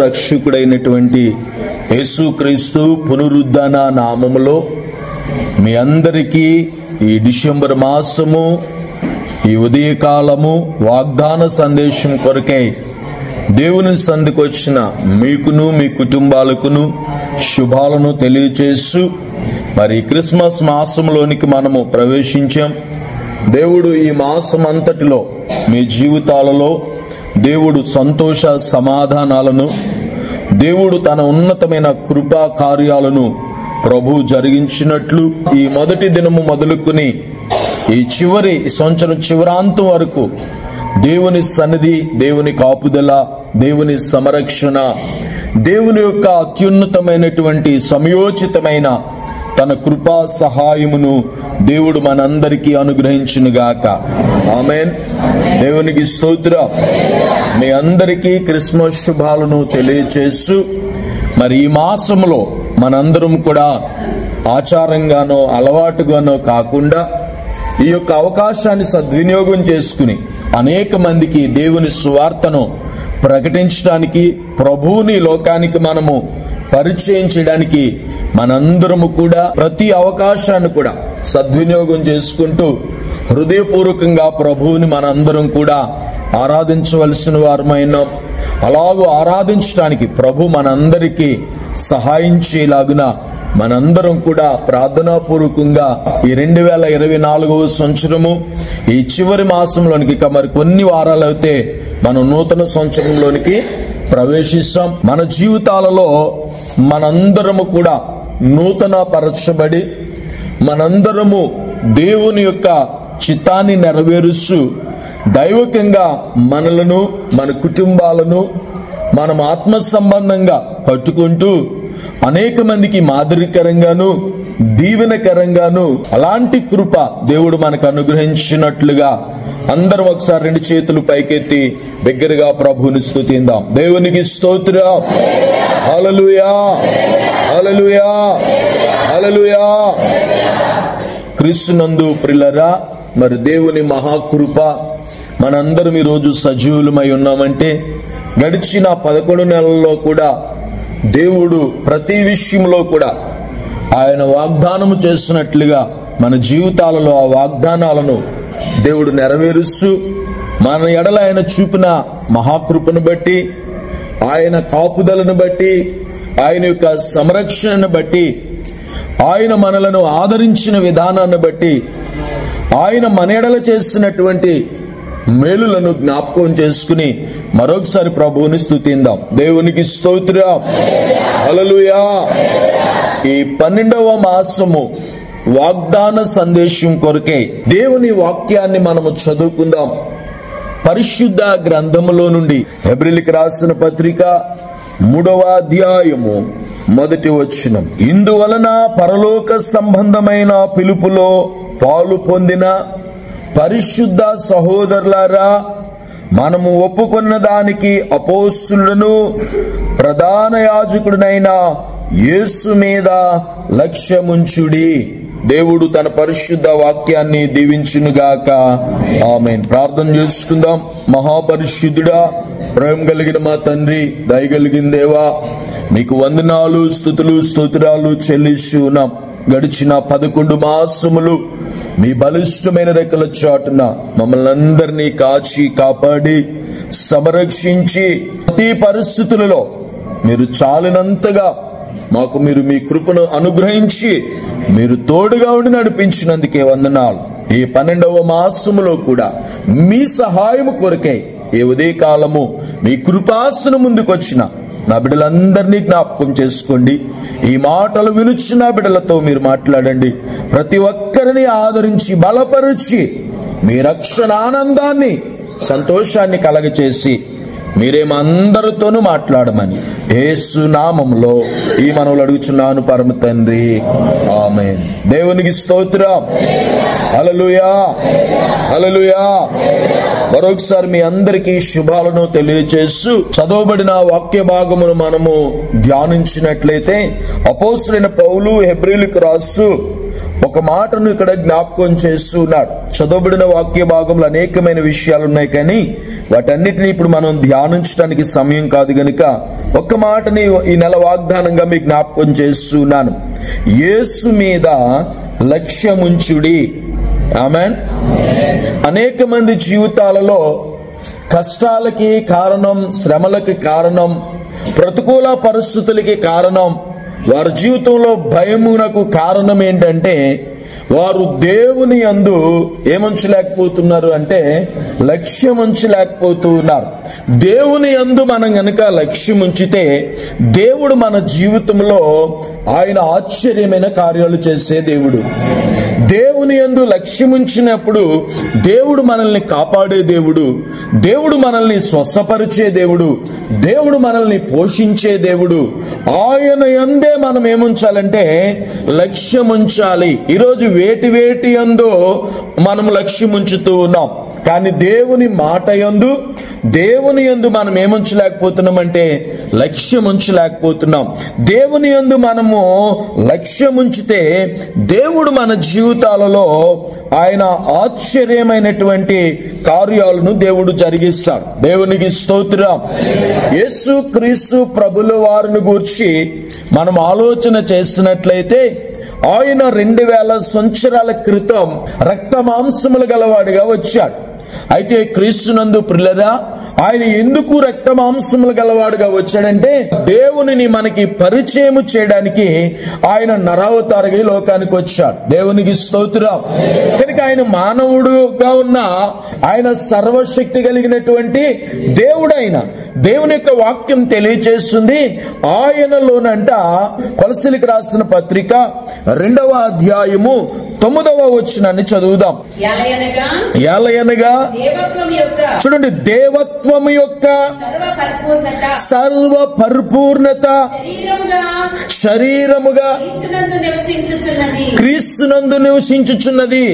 రక్షకుడైనటువంటి యేసుక్రీస్తు పునరుద్ధాన నామములో మీ అందరికీ ఈ డిసెంబర్ మాసము ఈ ఉదయకాలము వాగ్దాన సందేశం కొరకై దేవుని సంధికి వచ్చిన మీకును మీ కుటుంబాలకును శుభాలను తెలియచేస్తూ మరి క్రిస్మస్ మాసంలోనికి మనము ప్రవేశించాం. దేవుడు ఈ మాసం అంతటిలో మీ జీవితాలలో దేవుడు సంతోష సమాధానాలను, దేవుడు తన ఉన్నతమైన కృపా కార్యాలను ప్రభు జరిగించినట్లు ఈ మొదటి దినము మొదలుకొని ఈ సంవత్సరం చివరాంతం వరకు దేవుని సన్నిధి, దేవుని కాపుదల, దేవుని సంరక్షణ, దేవుని యొక్క అత్యున్నతమైనటువంటి సమయోచితమైన తన కృపా సహాయమును దేవుడు మనందరికీ అనుగ్రహించునుగాక. ఆమేన్. దేవునికి స్తోత్రం. మీ అందరికీ క్రిస్మస్ శుభాలను తెలియచేస్తూ మరి ఈ మాసంలో మనందరం కూడా ఆచారంగానో అలవాటుగానో కాకుండా ఈ యొక్క అవకాశాన్ని సద్వినియోగం చేసుకుని అనేక మందికి దేవుని సువార్తను ప్రకటించడానికి, ప్రభువుని లోకానికి మనము పరిచయం చేయడానికి మనందరము కూడా ప్రతి అవకాశాన్ని కూడా సద్వినియోగం చేసుకుంటూ హృదయపూర్వకంగా ప్రభువుని మనందరం కూడా ఆరాధించవలసిన వారమైన, అలాగూ ఆరాధించడానికి ప్రభు మనందరికీ సహాయం చేయలాగున మనందరం కూడా ప్రార్థనాపూర్వకంగా ఈ 2024వ సంవత్సరము ఈ చివరి మాసంలోనికి ఇక మరి కొన్ని వారాలు అయితే మనం నూతన సంవత్సరంలోనికి ప్రవేశిస్తాం. మన జీవితాలలో మనందరము కూడా నూతన పరచబడి మనందరము దేవుని యొక్క చిత్తాన్ని నెరవేరుస్తూ దైవకంగా మనలను, మన కుటుంబాలను మనం ఆత్మ సంబంధంగా పట్టుకుంటూ అనేక మందికి మాదిరికరంగాను దీవెనకరంగాను అలాంటి కృప దేవుడు మనకు అనుగ్రహించినట్లుగా అందరం ఒకసారి 2 చేతులు పైకెత్తి బిగ్గరగా ప్రభువుని స్తుతిద్దాం. దేవునికి స్తోత్రం. హల్లెలూయా, హల్లెలూయా, హల్లెలూయా. క్రీస్తునందు ప్రియులారా, మరి దేవుని మహాకృప మనందరం ఈరోజు సజీవులమై ఉన్నామంటే గడిచిన 11 నెలల్లో కూడా దేవుడు ప్రతి విషయంలో కూడా ఆయన వాగ్దానము చేస్తున్నట్లుగా మన జీవితాలలో ఆ వాగ్దానాలను దేవుడు నెరవేరుస్తూ మన ఎడల ఆయన చూపిన మహాకృపను బట్టి, ఆయన కాపుదలను బట్టి, ఆయన యొక్క సంరక్షణను బట్టి, ఆయన మనలను ఆదరించిన విధానాన్ని బట్టి, ఆయన మన ఎడల చేస్తున్నటువంటి మేలులను జ్ఞాపకం చేసుకుని మరొకసారి ప్రభువుని స్తుతిద్దాం. దేవునికి స్తోత్రం. హల్లెలూయా. ఈ 12వ మాసము వాగ్దాన సందేశం కొరకే దేవుని వాక్యాన్ని మనము చదువుకుందాం. పరిశుద్ధ గ్రంథములో నుండి హెబ్రీయులకు రాసిన పత్రిక 3వ అధ్యాయము 1వ వచనం. ఇందువలన పరలోక సంబంధమైన పిలుపులో పాలు పొందిన పరిశుద్ధ సహోదరులారా, మనము ఒప్పుకున్న దానికి అపోస్తలులను ప్రధాన యాజకుడినైన యేసు మీద లక్ష్యముంచుడి. దేవుడు తన పరిశుద్ధ వాక్యాన్ని దీవించునుగాక. ఆమేన్. ప్రార్థన చేసుకుందాం. మహాపరిశుద్ధుడా, ప్రేమ కలిగిన మా తండ్రి, దయగలిగిన దేవా, మీకు వందనాలు, స్తుతులు, స్తోత్రాలు చెల్లిస్తూ ఉన్నాం. గడిచిన 11 మాసములు మీ బలిష్టమైన రెక్కల చాటున మమ్మల్ని అందరినీ కాచి కాపాడి సంరక్షించి ప్రతి పరిస్థితులలో మీరు చాలినంతగా మాకు మీరు మీ కృపను అనుగ్రహించి మీరు తోడుగా ఉండి నడిపించినందుకే వందనాలు. ఈ 12వ మాసములో కూడా మీ సహాయము కొరకై ఈ ఉదయకాలము మీ కృపాసనం ముందుకొచ్చిన నా బిడ్డలందరినీ జ్ఞాపకం చేసుకోండి. ఈ మాటలు వినుచున్న బిడ్డలతో మీరు మాట్లాడండి. ప్రతి ఒక్కరిని ఆదరించి బలపరిచి మీ రక్షణ ఆనందాన్ని, సంతోషాన్ని కలగచేసి మీరేమందరితోనూ మాట్లాడమని యేసు నామములో ఈ మనవులు అడుగుచున్నాను పరమ తండ్రి. ఆమేన్. దేవునికి స్తోత్రం. హల్లెలూయా, హల్లెలూయా. మరొకసారి మీ అందరికీ శుభాలను తెలియచేస్తూ చదవబడిన వాక్య భాగమును మనము ధ్యానించినట్లయితే అపోస్తలుడైన పౌలు హెబ్రీయులకు రాస్తూ ఒక మాటను ఇక్కడ జ్ఞాపకం చేస్తున్నాడు. చదవబడిన వాక్య భాగంలో అనేకమైన విషయాలు ఉన్నాయి, కానీ వాటన్నిటిని ఇప్పుడు మనం ధ్యానించడానికి సమయం కాదు గనుక ఒక్క మాటని ఈ నెల వాగ్దానంగా మీకు జ్ఞాపకం చేస్తున్నాను. యేసు మీద లక్ష్యముంచుడి. ఆమేన్. అనేక మంది జీవితాలలో కష్టాలకి కారణం, శ్రమలకి కారణం, ప్రతికూల పరిస్థితులకి కారణం, వారి జీవితంలో భయమునకు కారణం ఏంటంటే వారు దేవుని యందు ఏముంచలేకపోతున్నారు అంటే లక్ష్యం ఉంచలేకపోతున్నారు. దేవుని యందు మనం గనుక లక్ష్యం ఉంచితే దేవుడు మన జీవితంలో ఆయన ఆశ్చర్యమైన కార్యాలు చేసే దేవుడు. దేవుని యందు లక్ష్యం ఉంచినప్పుడు దేవుడు మనల్ని కాపాడే దేవుడు, దేవుడు మనల్ని స్వస్థపరిచే దేవుడు, దేవుడు మనల్ని పోషించే దేవుడు. ఆయన యందే మనం ఏముంచాలంటే లక్ష్యం ఉంచాలి. ఈరోజు వేటి వేటి యందో మనం లక్ష్యం ఉంచుతూ ఉన్నాం, కానీ దేవుని మాట యందు, దేవుని యందు మనం ఏముంచలేకపోతున్నామంటే లక్ష్యం ఉంచలేకపోతున్నాం. దేవుని యందు మనము లక్ష్యం ఉంచితే దేవుడు మన జీవితాలలో ఆయన ఆశ్చర్యమైనటువంటి కార్యాలను దేవుడు జరిగిస్తాడు. దేవునికి స్తోత్రం. యేసు క్రీస్తు ప్రభుల వారిని గూర్చి మనం ఆలోచన చేసినట్లయితే ఆయన 2000 సంవత్సరాల క్రితం రక్త మాంసములు గలవాడిగా వచ్చాడు. అయితే క్రీస్తునందు ప్రియులారా, ఆయన ఎందుకు రక్త మాంసములు గలవాడుగా వచ్చాడంటే దేవునిని మనకి పరిచయం చేయడానికి ఆయన నరావతారిగా లోకానికి వచ్చాడు. దేవునికి స్తోత్రం. కనుక ఆయన మానవుడుగా ఉన్న ఆయన సర్వశక్తి కలిగినటువంటి దేవుడైన దేవుని యొక్క వాక్యం తెలియజేస్తుంది. ఆయనలోనంట కొలసీలకు రాసిన పత్రిక 2వ అధ్యాయము 9వ వచనాన్ని చదువుదాం. ఏలయనగా చూడండి, దేవత్వము యొక్క సర్వ పరిపూర్ణత శరీరముగా క్రీస్తునందు నివసించుచున్నది.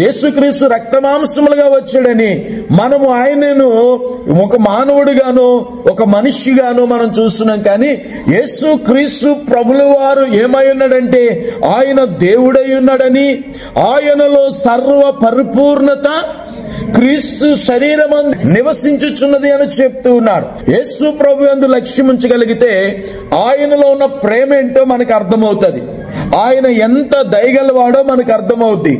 యేసుక్రీస్తు రక్తమాంసములుగా వచ్చాడని మనము ఆయనను ఒక మానవుడిగాను ఒక మనిషిగాను మనం చూస్తున్నాం, కానీ యేసుక్రీస్తు ప్రభుల వారు ఏమై ఉన్నాడంటే ఆయన దేవుడై ఉన్నాడని, ఆయనలో సర్వ పరిపూర్ణత క్రీస్తు శరీరమందు నివసించుచున్నది అని చెప్తూ ఉన్నాడు. యేసు ప్రభు యందు లక్ష్యం ఉంచగలిగితే ఆయనలో ఉన్న ప్రేమ ఏంటో మనకు అర్థమవుతుంది. ఆయన ఎంత దయగలవాడో మనకు అర్థమవుద్ది.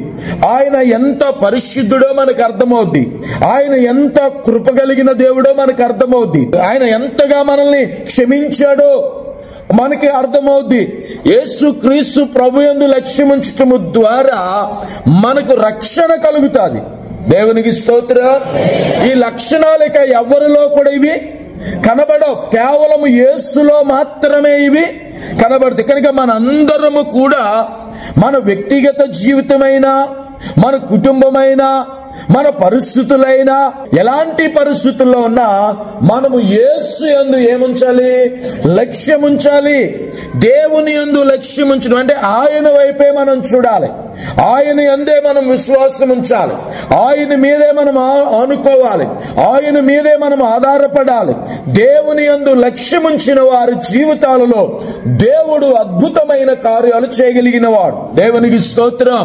ఆయన ఎంత పరిశుద్ధుడో మనకు అర్థమవుద్ది. ఆయన ఎంత కృప కలిగిన దేవుడో మనకు అర్థమవుద్ది. ఆయన ఎంతగా మనల్ని క్షమించాడో మనకి అర్థమవుద్ది. యేసు క్రీస్తు ప్రభు యందు లక్ష్యం ఉంచటము ద్వారా మనకు రక్షణ కలుగుతుంది. దేవునికి స్తోత్రం. ఈ లక్షణాలు ఇక ఎవరిలో కూడా ఇవి కనబడవు, కేవలం యేసులో మాత్రమే ఇవి కనబడతాయి. కనుక మనందరము కూడా మన వ్యక్తిగత జీవితమైనా, మన కుటుంబమైనా, మన పరిస్థితులైనా, ఎలాంటి పరిస్థితుల్లో ఉన్నా మనము యేసు యందు ఏముంచాలి? లక్ష్యం ఉంచాలి. దేవుని యందు లక్ష్యం ఉంచడం అంటే ఆయన వైపే మనం చూడాలి, ఆయన యందే మనం విశ్వాసం ఉంచాలి, ఆయన మీదే మనం ఆనుకోవాలి, ఆయన మీదే మనం ఆధారపడాలి. దేవుని యందు లక్ష్యం ఉంచిన వారి జీవితాలలో దేవుడు అద్భుతమైన కార్యాలు చేయగలిగిన వాడు. దేవునికి స్తోత్రం.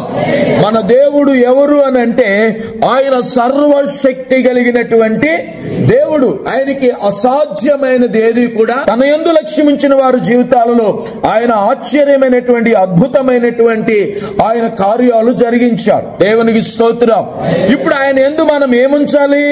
మన దేవుడు ఎవరు అని అంటే ఆయన సర్వశక్తి కలిగినటువంటి దేవుడు. ఆయనకి అసాధ్యమైనది ఏది కూడా. తన యందు లక్ష్యం ఉంచిన వారి జీవితాలలో ఆయన ఆశ్చర్యమైనటువంటి అద్భుతమైనటువంటి ఆయన కార్యాలు జరిగించాడు. దేవునికి స్తోత్రం. ఇప్పుడు ఆయన యందు మనం ఏముంచాలి?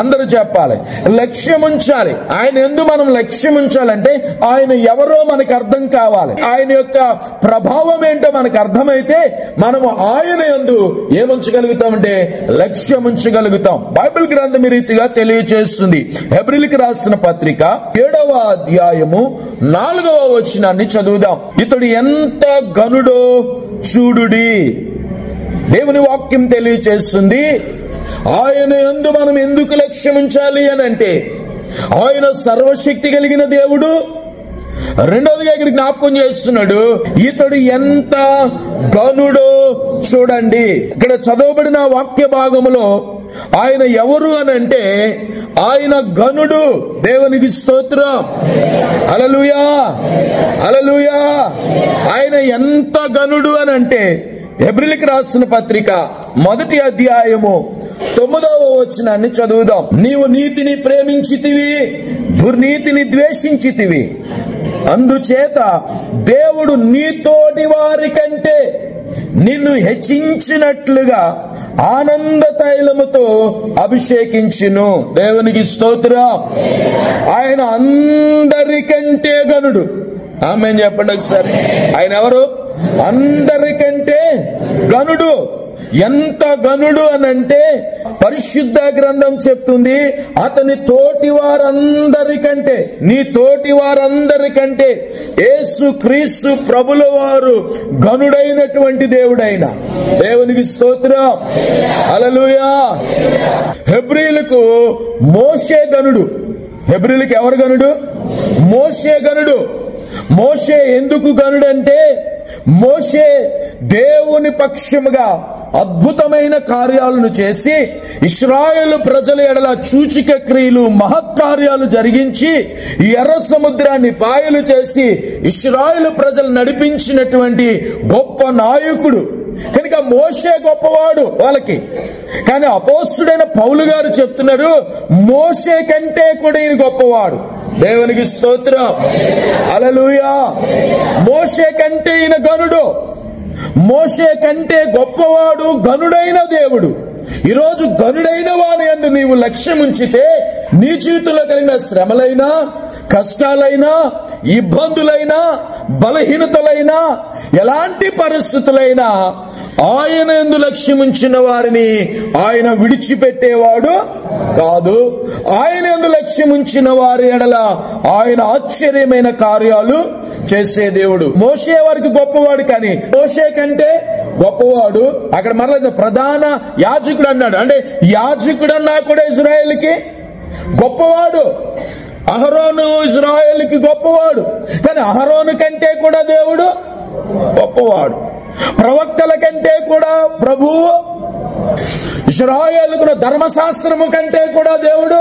అందరూ చెప్పాలి, లక్ష్యం ఉంచాలి. ఆయన యందు మనం లక్ష్యం ఉంచాలంటే ఆయన ఎవరో మనకు అర్థం కావాలి. ఆయన యొక్క ప్రభావం ఏంటో మనకు అర్థమైతే మనము ఆయన యందు ఏముంచగలుగుతామంటే లక్ష్యం ఉంచగలుగుతాం. బైబిల్ గ్రంథం ఈ రీతిగా తెలియజేస్తుంది. హెబ్రీయులకు రాసిన పత్రిక 7వ అధ్యాయము 4వ వచనాన్ని చదువుదాం. ఇతడు ఎంత ఘనుడో చూడుడి. దేవుని వాక్యం తెలియజేస్తుంది. ఆయన యందు మనం ఎందుకు లక్ష్యం ఉంచాలి అని అంటే ఆయన సర్వశక్తి కలిగిన దేవుడు. రెండోదిగా ఇక్కడ జ్ఞాపకం చేస్తున్నాడు, ఇతడు ఎంత ఘనుడో చూడండి. ఇక్కడ చదవబడిన వాక్య భాగములో ఆయన ఎవరు అని అంటే ఆయన ఘనుడు. దేవునికి స్తోత్రం. హల్లెలూయా, హల్లెలూయా. ఆయన ఎంత ఘనుడు అని అంటే హెబ్రీయులకు రాసిన పత్రిక 1వ అధ్యాయము 9వ వచనాన్ని చదువుదాం. నీవు నీతిని ప్రేమించితివి, దుర్నీతిని ద్వేషించితివి, అందుచేత దేవుడు నీతోటి వారి కంటే నిన్ను హెచ్చించినట్లుగా ఆనంద తైలముతో అభిషేకించును. దేవునికి స్తోత్రం. ఆయన అందరికంటే గనుడు. ఆమేన్ చెప్పండి ఒకసారి. ఆయన ఎవరు? అందరికంటే గనుడు. ఎంత గనుడు అనంటే పరిశుద్ధ గ్రంథం చెప్తుంది, అతని తోటి వారందరికంటే, నీ తోటి వారందరికంటే యేసు క్రీస్తు ప్రభుల వారు గనుడైనటువంటి దేవుడైన. దేవునికి స్తోత్రం. హల్లెలూయా. హెబ్రీయులకు మోషే గనుడు. హెబ్రీయులకు ఎవరు గనుడు? మోషే గనుడు. మోషే ఎందుకు గనుడంటే, మోషే దేవుని పక్షముగా అద్భుతమైన కార్యాలను చేసి ఇశ్రాయేలు ప్రజల ఎడల సూచక క్రియలు, మహత్కార్యాలు జరిగించి ఎర్ర సముద్రాన్ని పాయలు చేసి ఇశ్రాయేలు ప్రజలు నడిపించినటువంటి గొప్ప నాయకుడు. కనుక మోషే గొప్పవాడు వాళ్ళకి. కానీ అపోస్తుడైన పౌలు గారు చెప్తున్నారు, మోషే కంటే కూడా ఈయన గొప్పవాడు. దేవునికి స్తోత్రం. హల్లెలూయా. మోషే కంటే ఈయన గనుడు, మోషే కంటే గొప్పవాడు, గనుడైన దేవుడు. ఈరోజు గనుడైన వాని యందు నీవు లక్ష్యం ఉంచితే నీ జీవితంలో కలిగిన శ్రమలైనా, కష్టాలైనా, ఇబ్బందులైనా, బలహీనతలైనా, ఎలాంటి పరిస్థితులైనా ఆయన యందు లక్ష్యం ఉంచిన వారిని ఆయన విడిచిపెట్టేవాడు కాదు. ఆయన యందు లక్ష్యం ఉంచిన వారి ఎడల ఆయన ఆశ్చర్యమైన కార్యాలు చేసే దేవుడు. మోషే వారికి గొప్పవాడు, కానీ మోషే కంటే గొప్పవాడు. అక్కడ మరలా ప్రధాన యాజకుడు అన్నాడు. అంటే యాజకుడు అన్నా కూడా ఇజ్రాయేలుకి గొప్పవాడు. అహరోను ఇజ్రాయేలుకి గొప్పవాడు, కానీ అహరోను కంటే కూడా దేవుడు గొప్పవాడు. ప్రవక్తల కంటే కూడా ప్రభువు, ఇశ్రాయేలుకు ధర్మశాస్త్రము కంటే కూడా దేవుడు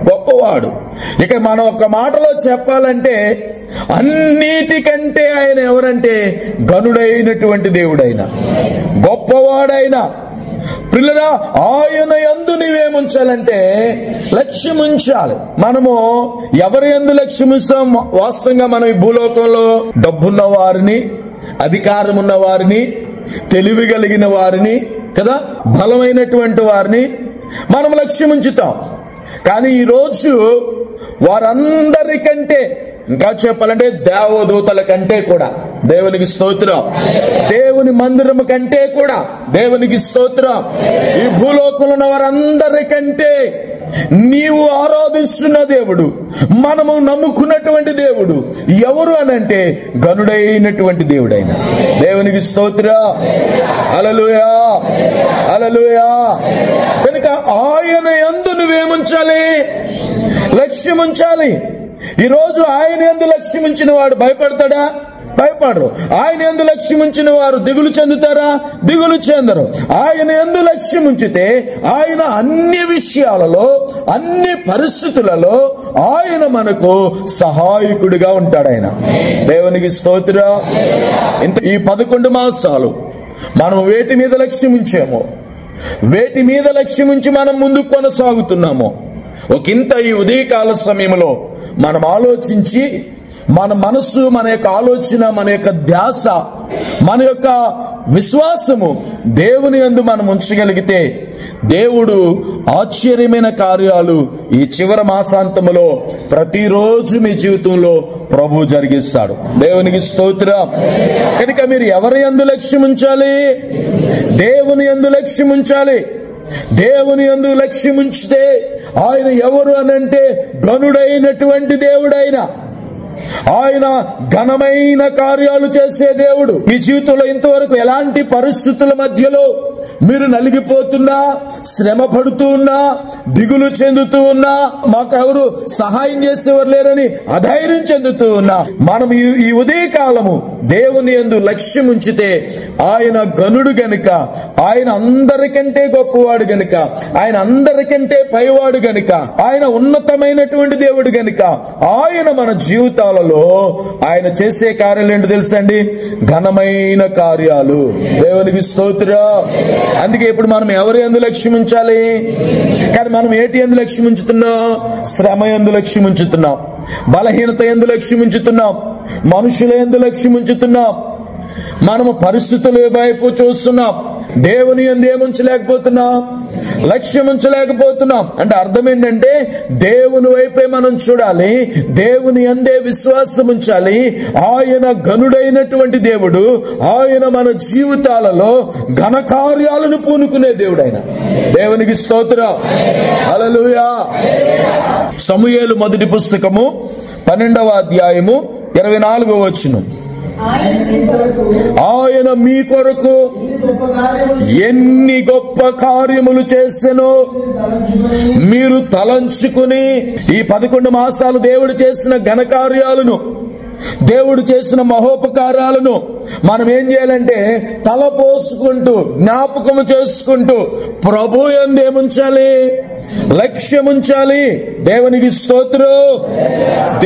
గొప్పవాడు. ఇక మనం ఒక మాటలో చెప్పాలంటే అన్నిటికంటే ఆయన ఎవరంటే గనుడైనటువంటి దేవుడైన, గొప్పవాడైన. పిల్లరా, ఆయన యందు నీవేముంచాలంటే లక్ష్యం ఉంచాలి. మనము ఎవరి యందు లక్ష్యం ఉంచాం? వాస్తవంగా మనం ఈ భూలోకంలో డబ్బున్న వారిని, అధికారం ఉన్న వారిని, తెలివి కలిగిన వారిని కదా, బలమైనటువంటి వారిని మనం లక్ష్యం ఉంచుతాం. కానీ ఈరోజు వారందరికంటే, ఇంకా చెప్పాలంటే దేవదూతల కంటే కూడా, దేవునికి స్తోత్రం, దేవుని మందిరము కంటే కూడా, దేవునికి స్తోత్రం, ఈ భూలోకంలో ఉన్న వారందరికంటే నీవు ఆరాధిస్తున్న దేవుడు, మనము నమ్ముకున్నటువంటి దేవుడు ఎవరు అనంటే గనుడైనటువంటి దేవుడైన. దేవునికి స్తోత్రం. హల్లెలూయా. హల్లెలూయా. కనుక ఆయన యందు నువ్వేముంచాలి? లక్ష్యం ఉంచాలి. ఈరోజు ఆయన యందు లక్ష్యం ఉంచిన వాడు భయపడతాడా? భయపడరు. ఆయన యందు లక్ష్యం ఉంచిన వారు దిగులు చెందుతారా? దిగులు చెందరు. ఆయన యందు లక్ష్యం ఉంచితే ఆయన అన్ని విషయాలలో, అన్ని పరిస్థితులలో ఆయన మనకు సహాయకుడిగా ఉంటాడు. ఆయన దేవునికి స్తోత్రం. ఈ 11 మాసాలు మనం వేటి మీద లక్ష్యం ఉంచామో, వేటి మీద లక్ష్యం ఉంచి మనం ముందుకు కొనసాగుతున్నామో, ఒకంత ఈ ఉదయకాల సమయంలో మనం ఆలోచించి మన మనస్సు, మన యొక్క ఆలోచన, మన యొక్క ధ్యాస, మన యొక్క విశ్వాసము దేవుని యందు మనం ఉంచగలిగితే దేవుడు ఆశ్చర్యమైన కార్యాలు ఈ చివరి మాసాంతములో ప్రతిరోజు మీ జీవితంలో ప్రభు జరిగిస్తాడు. దేవునికి స్తోత్రం. కనుక మీరు ఎవరి యందు లక్ష్యం ఉంచాలి? దేవుని యందు లక్ష్యం ఉంచాలి. దేవుని యందు లక్ష్యం ఉంచితే ఆయన ఎవరు అనంటే గనుడైనటువంటి దేవుడైన, ఆయన ఘనమైన కార్యాలు చేసే దేవుడు. మీ జీవితంలో ఇంతవరకు ఎలాంటి పరిస్థితుల మధ్యలో మీరు నలిగిపోతున్నా, శ్రమ పడుతూ ఉన్నా, దిగులు చెందుతూ ఉన్నా, మాకెవరు సహాయం చేసేవారు లేరని అధైర్యం చెందుతూ ఉన్నా, మనం ఈ ఉదయకాలము దేవుని యందు లక్ష్యం ఉంచితే ఆయన గనుడు గనుక, ఆయన అందరికంటే గొప్పవాడు గనుక, ఆయన అందరికంటే పైవాడు గనుక, ఆయన ఉన్నతమైనటువంటి దేవుడు గనుక, ఆయన మన జీవితాలలో ఆయన చేసే కార్యాలు ఏంటి తెలుసండి? ఘనమైన కార్యాలు. దేవునికి స్తోత్రం. అందుకే ఇప్పుడు మనం ఎవరి యందు లక్ష్యం ఉంచాలి? కానీ మనం ఏటి యందు లక్ష్యం ఉంచుతున్నాం? శ్రమ యందు లక్ష్యం ఉంచుతున్నాం, బలహీనత యందు లక్ష్యం ఉంచుతున్నాం, మనుషుల యందు లక్ష్యం ఉంచుతున్నాం, మనము పరిస్థితుల వైపు చూస్తున్నాం. దేవుని యందు ఏముంచలేకపోతున్నాం? లక్ష్యం ఉంచలేకపోతున్నాం. అంటే అర్థం ఏంటంటే దేవుని వైపే మనం చూడాలి, దేవుని యందే విశ్వాసం ఉంచాలి. ఆయన ఘనుడైనటువంటి దేవుడు, ఆయన మన జీవితాలలో ఘన కార్యాలను పూనుకునే దేవుడు. ఆయన దేవునికి స్తోత్రం. హల్లెలూయా. సమూయేలు మొదటి పుస్తకము 12వ అధ్యాయము 24వ వచనం. ఆయన మీ కొరకు ఎన్ని గొప్ప కార్యములు చేసెనో మీరు తలంచుకుని. ఈ 11 మాసాలు దేవుడు చేసిన ఘనకార్యాలను, దేవుడు చేసిన మహోపకారాలను మనం ఏం చేయాలంటే తలపోసుకుంటూ, జ్ఞాపకము చేసుకుంటూ ప్రభు యందు ఏముంచాలి? లక్ష్యం ఉంచాలి. దేవునికి స్తోత్రం.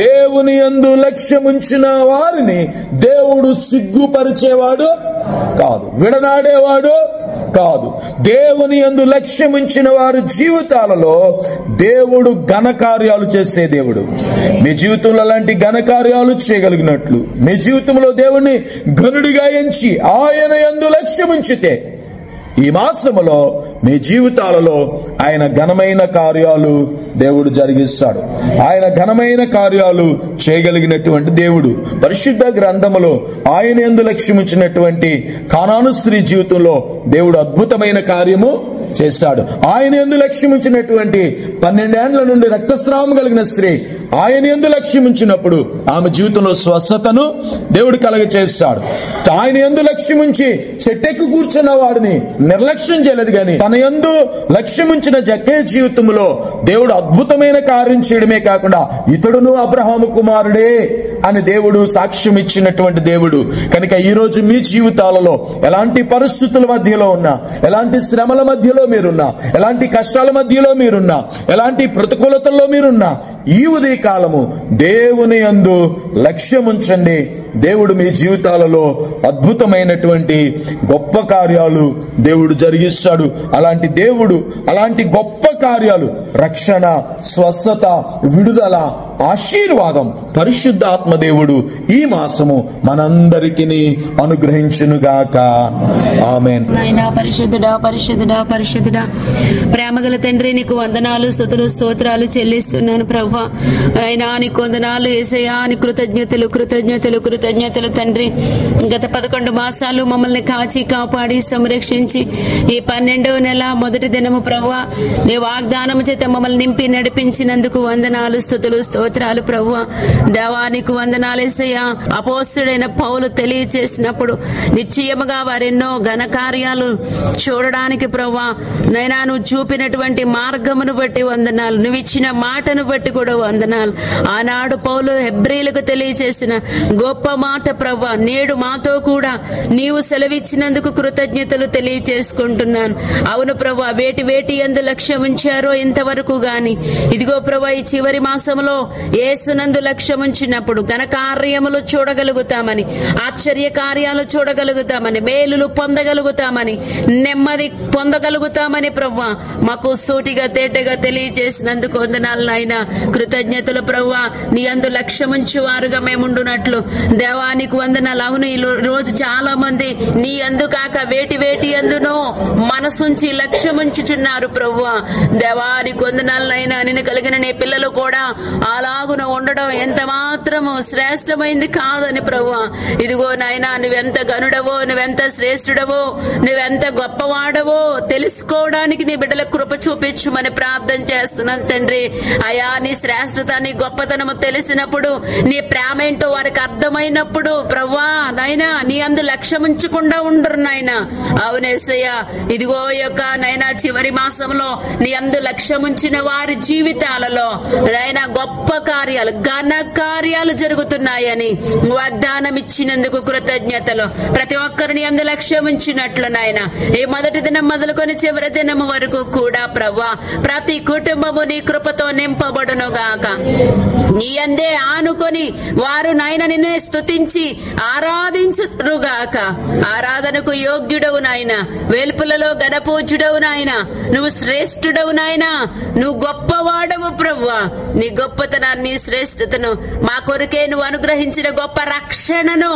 దేవుని యందు లక్ష్యం ఉంచిన వారిని దేవుడు సిగ్గుపరిచేవాడు కాదు, విడనాడేవాడు కాదు. దేవుని యందు లక్ష్యం ఉంచిన వారి జీవితాలలో దేవుడు ఘనకార్యాలు చేసే దేవుడు. మీ జీవితంలో అలాంటి ఘనకార్యాలు చేయగలిగినట్లు మీ జీవితంలో దేవుణ్ణి ఘనుడిగా ఎంచి ఆయన యందు లక్ష్యం ఉంచితే ఈ మాసములో మీ జీవితాలలో ఆయన ఘనమైన కార్యాలు దేవుడు జరిగిస్తాడు. ఆయన ఘనమైన కార్యాలు చేయగలిగినటువంటి దేవుడు. పరిశుద్ధ గ్రంథములో ఆయన యందు లక్ష్యం ఉంచినటువంటి కానాను స్త్రీ జీవితంలో దేవుడు అద్భుతమైన కార్యము చేశాడు. ఆయన యందు లక్ష్యం ఉంచినటువంటి 12 ఏండ్ల నుండి రక్తస్రావం కలిగిన స్త్రీ ఆయన యందు లక్ష్యం ఉంచినప్పుడు ఆమె జీవితంలో స్వస్థతను దేవుడు కలగచేస్తాడు. ఆయన యందు లక్ష్యం ఉంచి చెట్టెక్కు కూర్చున్న వాడిని నిర్లక్ష్యం చేయలేదు, కానీ తన యందు లక్ష్యం ఉంచిన జక్కే జీవితంలో దేవుడు అద్భుతమైన కార్యం చేయడమే కాకుండా ఇతడును అబ్రహాము కుమారుడే అని దేవుడు సాక్ష్యం ఇచ్చినటువంటి దేవుడు. కనుక ఈ రోజు మీ జీవితాలలో ఎలాంటి పరిస్థితుల మధ్యలో ఉన్నా, ఎలాంటి శ్రమల మధ్యలో మీరున్నా, ఎలాంటి కష్టాల మధ్యలో మీరున్నా, ఎలాంటి ప్రతికూలతల్లో మీరున్నా, ఈ ఉదయకాలము దేవుని యందు లక్ష్యం ఉంచండి. దేవుడు మీ జీవితాలలో అద్భుతమైనటువంటి గొప్ప కార్యాలు దేవుడు జరిగిస్తాడు. అలాంటి దేవుడు, అలాంటి గొప్ప కార్యాలు, రక్షణ, స్వస్థత, విడుదల, ఆశీర్వాదం పరిశుద్ధాత్మ దేవుడు ఈ మాసము మనందరికీ అనుగ్రహించునుగాక. ఆమేన్. పరిశుద్ధుడా, పరిశుద్ధుడా, పరిశుద్ధుడా, ప్రేమగల తండ్రి, నీకు వందనాలు, స్తుతులు, స్తోత్రాలు చెల్లిస్తున్నాను ప్రభు. అయినా నీకు వందనాలు యేసయ్యా, నీ కృతజ్ఞతలు, కృతజ్ఞతలు, కృతజ్ఞతలు తండ్రి. గత 11 మాసాలు మమ్మల్ని కాచి కాపాడి సంరక్షించి ఈ 12వ నెల మొదటి దినము ప్రభువా నీ వాగ్దానము చేత మమ్మల్ని నింపి నడిపించినందుకు వందనాలు, స్తుతులు, స్తోత్రాలు ప్రభువా. దేవానికి వందనాలు యేసయ్యా. అపోస్తుడైన పౌలు తెలియచేసినప్పుడు నిశ్చయముగా వారెన్నో ఘనకార్యాలు చూడడానికి ప్రభువా నైనా నువ్వు చూపినటువంటి మార్గమును బట్టి వందనాలు, నువ్వు ఇచ్చిన మాటను బట్టి కూడా వందనాలు. ఆనాడు పౌలు హెబ్రీలకు తెలియచేసిన గొప్ప మాట ప్రభువా నేడు మాతో కూడా నీవు సెలవిచ్చినందుకు కృతజ్ఞతలు తెలియచేసుకుంటున్నాను. అవును ప్రభువా, వేటి వేటి యందు లక్ష్యం ఉంచారో ఇంతవరకు గాని ఇదిగో ప్రభువా ఈ చివరి మాసంలో యేసునందు లక్ష్యం ఉంచినప్పుడు ఘనకార్యములు చూడగలుగుతామని, ఆశ్చర్య కార్యాలు చూడగలుగుతామని, మేలులు పొందగలుగుతామని, నెమ్మది పొందగలుగుతామని ప్రభువా మాకు సూటిగా తేటగా తెలియచేసినందుకు వందనాలు నాయనా. కృతజ్ఞతలు ప్రభువా. నీ యందు లక్ష్యం ఉంచు వారుగా మేముండునట్లు దేవానికి వందనాలు. అవును, ఈ రోజు చాలా మంది నీ యందు కాక వేటి వేటి యందునో మనసుంచి లక్ష్యం ఉంచుచున్నారు ప్రభువా. దేవానికి వందనాలు నాయనా. నిన్ను కలిగిన నీ పిల్లలు కూడా అలాగున ఉండడం ఎంత మాత్రము శ్రేష్టమైంది కాదని ప్రభువా. ఇదిగో నాయనా, నువ్వెంత గనుడవో, నువ్వెంత శ్రేష్ఠుడవో, నువ్వెంత గొప్పవాడవో తెలుసుకోవడానికి నీ బిడ్డల కృప చూపించుమని ప్రార్థన చేస్తున్నాను తండ్రి. అయా నీ శ్రేష్ఠత, నీ గొప్పతనము తెలిసినప్పుడు, నీ ప్రేమ ఏంటో వారికి అర్థమైనప్పుడు ప్రభువా నాయనా నీ అందు లక్ష్యం ఉంచకుండా ఉండరు నాయన. అవునేసయ్యా, ఇదిగో యొక్క నైనా చివరి మాసంలో నీ అందు లక్ష్యం ఉంచిన వారి జీవితాలలో నాయనా గొప్ప కార్యాలు, ఘన కార్యాలు జరుగుతున్నాయని వాగ్దానం ఇచ్చినందుకు కృతజ్ఞతలు. ప్రతి ఒక్కరిని అందు లక్ష్యం ఉంచినట్లు నాయన ఈ మొదటి దినం మొదలుకొని చివరి దినం వరకు కూడా ప్రభువా ప్రతి కుటుంబము నీ కృపతో నింపబడును గాక. నీ అందే ఆనుకొని వారు నాయన నిన్నే స్తుతించి ఆరాధించురుగాక. ఆరాధనకు యోగ్యుడవు నాయన, వేల్పులలో ఘనపూజ్యుడవు నాయన, నువ్వు శ్రేష్ఠుడవు నాయన, నువ్వు గొప్పవాడవు ప్రభువా. నీ గొప్పతనాన్ని, శ్రేష్ఠతను మా కొరకే నువ్వు అనుగ్రహించిన గొప్ప రక్షణను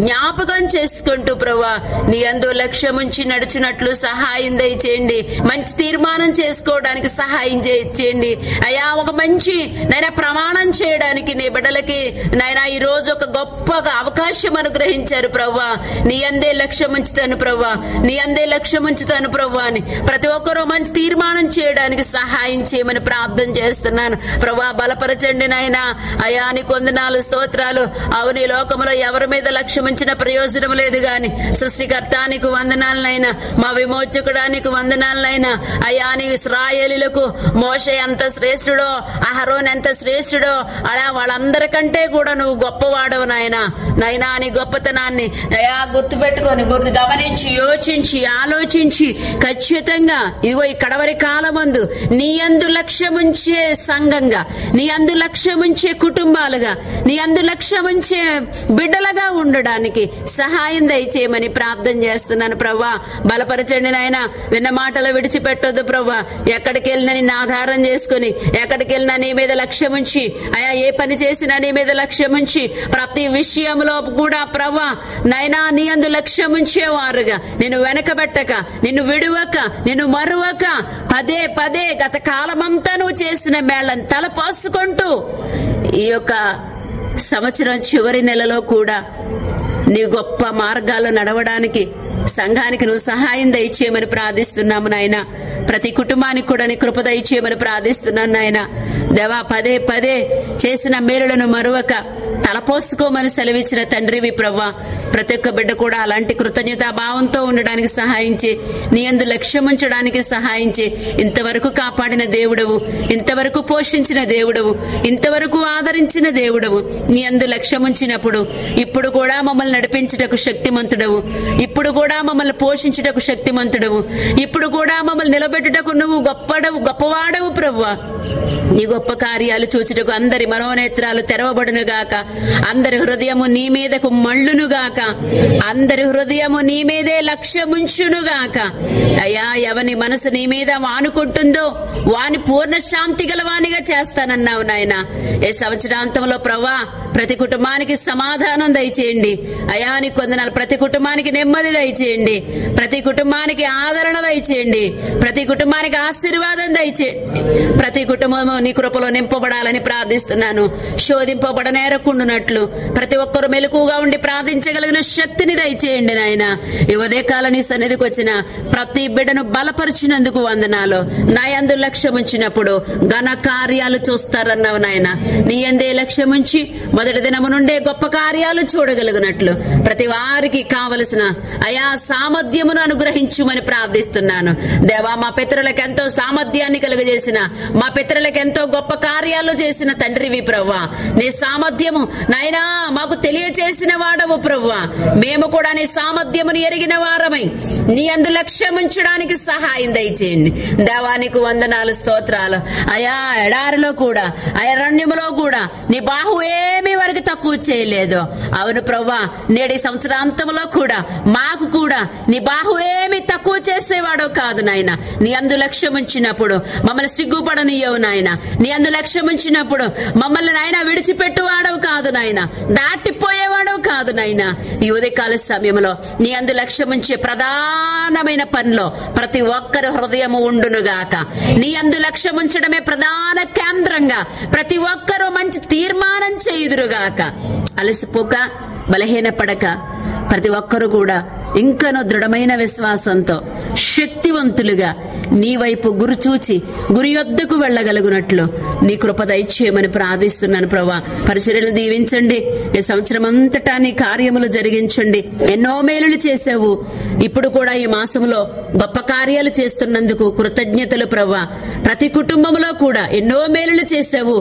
జ్ఞాపకం చేసుకుంటూ ప్రభువా నీ అందు లక్ష్యం ఉంచి నడుచున్నట్లు సహాయం దయచేయండి. మంచి తీర్మానం చేసుకోవడానికి సహాయం చేయండి అయ్యా. ఒక మంచి నైనా ప్రమాణం చేయడానికి నీ బిడ్డలకి నైనా ఈ రోజు ఒక గొప్ప అవకాశం అనుగ్రహించారు ప్రభువా. నీ అందే లక్ష్యం ఉంచుతాను ప్రభువా, నీ అందే లక్ష్యం ఉంచుతాను ప్రభువా అని ప్రతి ఒక్కరూ మంచి తీర్మానం చేయడానికి సహాయం చేయమని ప్రార్థన చేస్తున్నాను ప్రభువా. బలపరచండి నాయనా. అయా నీకు వందనాలు, స్తోత్రాలు. అవును, ఈ లోకంలో ఎవరి మీద లక్ష్యం ఉంచిన ప్రయోజనం లేదు గాని సృష్టికర్త నీకు వందనాలనైనా, మా విమోచకుడా నీకు వందనాలనైనా. అయా నీ ఇశ్రాయేలీయులకు మోషే ఎంత శ్రేష్ఠుడో, అహరోన్ ఎంత శ్రేష్ఠుడో, అలా వాళ్ళందరికంటే కూడా నువ్వు గొప్పవాడవు నాయనా. నైనా నీ గొప్పతనాన్ని అయా గుర్తుపెట్టుకొని గమనించి యోచించి ఆలోచించి ఖచ్చితంగా ఇదిగో ఈ కడవరి కాలమందు నీ అందు లక్ష్యముంచే సంఘంగా, నీ అందు లక్ష్యముంచే కుటుంబాలుగా, నీ అందు లక్ష్యముంచే బిడ్డలుగా ఉండడానికి సహాయం దయచేయమని ప్రార్థన చేస్తున్నాను ప్రభా. బలపరచండి నాయనా. విన్న మాటలు విడిచిపెట్టొద్దు ప్రభా. ఎక్కడికి వెళ్ళినా నిన్ను ఆధారం చేసుకుని, ఎక్కడికి వెళ్ళినా నీ మీద లక్ష్యం ఉంచి అయా, ఏ పని చేసినా నీ మీద లక్ష్యం ఉంచి ప్రతి విషయంలో కూడా ప్రభా నైనా నీ అందు లక్ష్యం ఉంచేవారుగా, నిన్ను వెనకబెట్టక, నిన్ను విడువక, నిన్ను మరువక పదే పదే గత కాలమంతా నువ్వు చేసిన మేళ్ళని తలపోసుకుంటూ ఈ యొక్క సంవత్సరం చివరి నెలలో కూడా నీ గొప్ప మార్గాల్లో నడవడానికి సంఘానికి నువ్వు సహాయం దయచేయమని ప్రార్థిస్తున్నాము నాయన. ప్రతి కుటుంబానికి కూడా నీ కృప దయచేయమని ప్రార్థిస్తున్నాను నాయన. దేవా పదే పదే చేసిన మేలులను మరువక తలపోసుకోమని సెలవిచ్చిన తండ్రివి ప్రభా. ప్రతి ఒక్క బిడ్డ కూడా అలాంటి కృతజ్ఞతా భావంతో ఉండడానికి సహాయించి, నీ యందు లక్ష్యం ఉంచడానికి సహాయించి, ఇంతవరకు కాపాడిన దేవుడవు, ఇంతవరకు పోషించిన దేవుడవు, ఇంతవరకు ఆదరించిన దేవుడవు. నీ యందు లక్ష్యం ఉంచినప్పుడు ఇప్పుడు కూడా మమ్మల్ని నడిపించుటకు శక్తిమంతుడవు, ఇప్పుడు కూడా మమ్మల్ని పోషించుటకు శక్తిమంతుడవు, ఇప్పుడు కూడా మమ్మల్ని నిలబెట్టుటకు నువ్వు గొప్పవాడవు ప్రభువా. నీ గొప్ప కార్యాలు చూచుటకు అందరి మనోనేత్రాలు తెరవబడును గాక, అందరి హృదయము నీ మీదకు మళ్ళును గాక, అందరి హృదయము నీ మీదే లక్ష్యముంచును గాక. అయ్యా, ఎవని మనసు నీ మీద వానుకుంటుందో వాని పూర్ణ శాంతి గలవానిగా చేస్తానన్నావు నాయన. ఏ సంవత్సరాంతంలో ప్రభా ప్రతి కుటుంబానికి సమాధానం దయచేయండి అయా. నీ కొందనాలు ప్రతి కుటుంబానికి నెమ్మది దయచేయండి, ప్రతి కుటుంబానికి ఆదరణ దయచేయండి, ప్రతి కుటుంబానికి ఆశీర్వాదం దయచేయండి. ప్రతి కుటుంబము నీ కృపలో నింపబడాలని ప్రార్థిస్తున్నాను. శోధింపబడనేరకుండునట్లు ప్రతి ఒక్కరు మెలకుగా ఉండి ప్రార్థించగలిగిన శక్తిని దయచేయండి నాయన. ఈ ఉదయకాల నీ సన్నిధికి వచ్చిన ప్రతి బిడ్డను బలపరిచినందుకు వందనాలు. నా యందు లక్ష్యం ఉంచినప్పుడు ఘన కార్యాలు చూస్తారన్నావు నాయన. నీ యందే లక్ష్యం ఉంచి మొదటి దినము నుండే గొప్ప కార్యాలు చూడగలిగినట్లు ప్రతి వారికి కావలసిన అయా సామర్థ్యమును అనుగ్రహించుమని ప్రార్థిస్తున్నాను దేవా. మా పితరులకు ఎంతో సామర్థ్యాన్ని కలుగజేసిన, మా పితరులకు ఎంతో గొప్ప కార్యాలు చేసిన తండ్రివి ప్రభువా. నీ సామర్థ్యము నాయనా మాకు తెలియచేసిన వాడవు ప్రభువా. మేము కూడా నీ సామర్థ్యమును ఎరిగిన వారమై నీ అందు లక్ష్యం ఉంచడానికి సహాయం దయచేయండి దేవా. నీకు వందనాలు, స్తోత్రాలు అయా. ఎడారిలో కూడా, అరణ్యములో కూడా నీ బాహు ఏమీ వరకు తక్కువ చేయలేదు. అవును ప్రభువా, నేటి సంవత్సరాంతంలో కూడా మాకు కూడా నీ బాహు ఏమి తక్కువ చేసేవాడో కాదు నాయన. నీ అందు లక్ష్యం ఉంచినప్పుడు మమ్మల్ని సిగ్గుపడనియ్యవు నాయన. నీ అందు లక్ష్యం ఉంచినప్పుడు మమ్మల్ని నాయన విడిచిపెట్టువాడవు కాదు నాయన, దాటిపోయేవాడవు కాదు నాయన. ఈ ఉదయకాల సమయంలో నీ అందు లక్ష్యం ఉంచే ప్రధానమైన పనిలో ప్రతి ఒక్కరి హృదయము ఉండునుగాక. నీ అందు లక్ష్యం ఉంచడమే ప్రధాన కేంద్రంగా ప్రతి ఒక్కరూ మంచి తీర్మానం చేయుదురుగాక. అలసిపోక, బలహీనపడక ప్రతి ఒక్కరు కూడా ఇంకనూ దృఢమైన విశ్వాసంతో శక్తివంతులుగా నీ వైపు గురి చూచి గురి యొద్దకు వెళ్ళగలుగునట్లు నీ కృప దయచేయమని ప్రార్థిస్తున్నాను ప్రభువా. పరిచర్యలు దీవించండి. ఈ సంవత్సరం అంతటా నీ కార్యములు జరిగించండి. ఎన్నో మేలులు చేసావు, ఇప్పుడు కూడా ఈ మాసంలో గొప్ప కార్యాలు చేస్తున్నందుకు కృతజ్ఞతలు ప్రభువా. ప్రతి కుటుంబంలో కూడా ఎన్నో మేలులు చేసావు.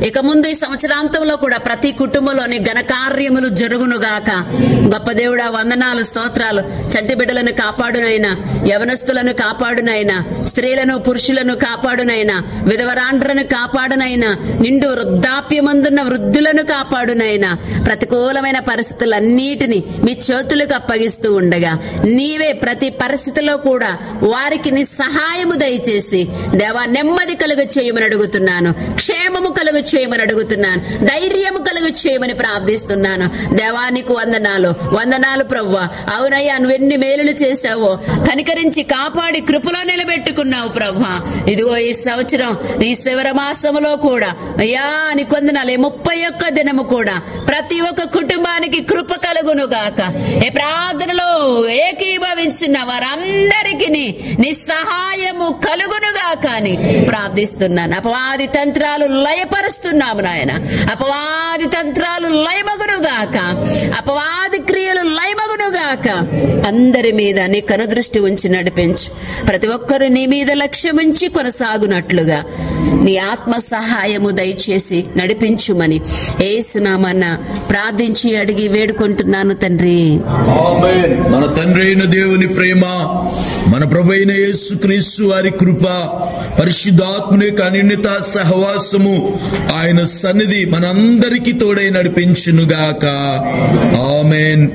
ఇక ముందు ఈ సంవత్సరాంతంలో కూడా ప్రతి కుటుంబంలోని ఘన కార్యములు జరుగునుగాక. గొప్ప దేవుడా, వందనాలు, స్తోత్రాలు. చంటి బిడ్డలను కాపాడునైనా, యవనస్తులను కాపాడునైనా, స్త్రీలను పురుషులను కాపాడునైనా, విధవరాండ్రను కాపాడునైనా, నిండు వృద్ధాప్యమందున్న వృద్ధులను కాపాడునైనా, ప్రతికూలమైన పరిస్థితులన్నిటినీ మీ చేతులకు అప్పగిస్తూ ఉండగా నీవే ప్రతి పరిస్థితిలో కూడా వారికి నీ సహాయము దయచేసి దేవా నెమ్మది కలుగు చేయమని అడుగుతున్నాను, క్షేమము కలుగు చేయమని అడుగుతున్నాను, ధైర్యము కలుగు చేయమని ప్రార్థిస్తున్నాను. దేవా నీకు వందనాలు, వందనాలు ప్రభువా. అవునయ్యా, నువ్వెన్ని మేలులు చేశావో కనికరించి కాపాడి కృపలో నిలబెట్టుకున్నావు ప్రభువా. ఇదిగో ఈ సంవత్సరం ఈ శివర మాసములో కూడా అయ్యా నీకు వందనాలు. 31 దినము కూడా ప్రతి ఒక్క కుటుంబానికి కృప కలుగును గాక. ఏ ప్రార్థనలో ఏకీభవించిన వారందరికీ నీ సహాయము కలుగును గాక అని ప్రార్థిస్తున్నాను. అపవాది తంత్రాలు లయపరుస్తున్నాము నాయన. అపవాది తంత్రాలు లయమగును గాక, అపవాది క్రియలు లయమగును గాక. అందరి మీద నీ కనుదృష్టి ఉంచి నడిపించు. ప్రతి ఒక్కరు నీ మీద లక్ష్యం ఉంచి కొనసాగునట్లుగా నీ ఆత్మ సహాయము దయచేసి నడిపించుమని యేసునామమున ప్రార్థించి అడిగి వేడుకుంటున్నాను తండ్రి. ఆమేన్. మన తండ్రి అయిన దేవుని ప్రేమ, మన ప్రభు అయిన యేసుక్రీస్తు వారి కృప, పరిశుద్ధాత్మని యొక్క అన్యోన్యత సహవాసము, ఆయన సన్నిధి మనందరికీ తోడై నడిపించునుగాక. ఆమేన్.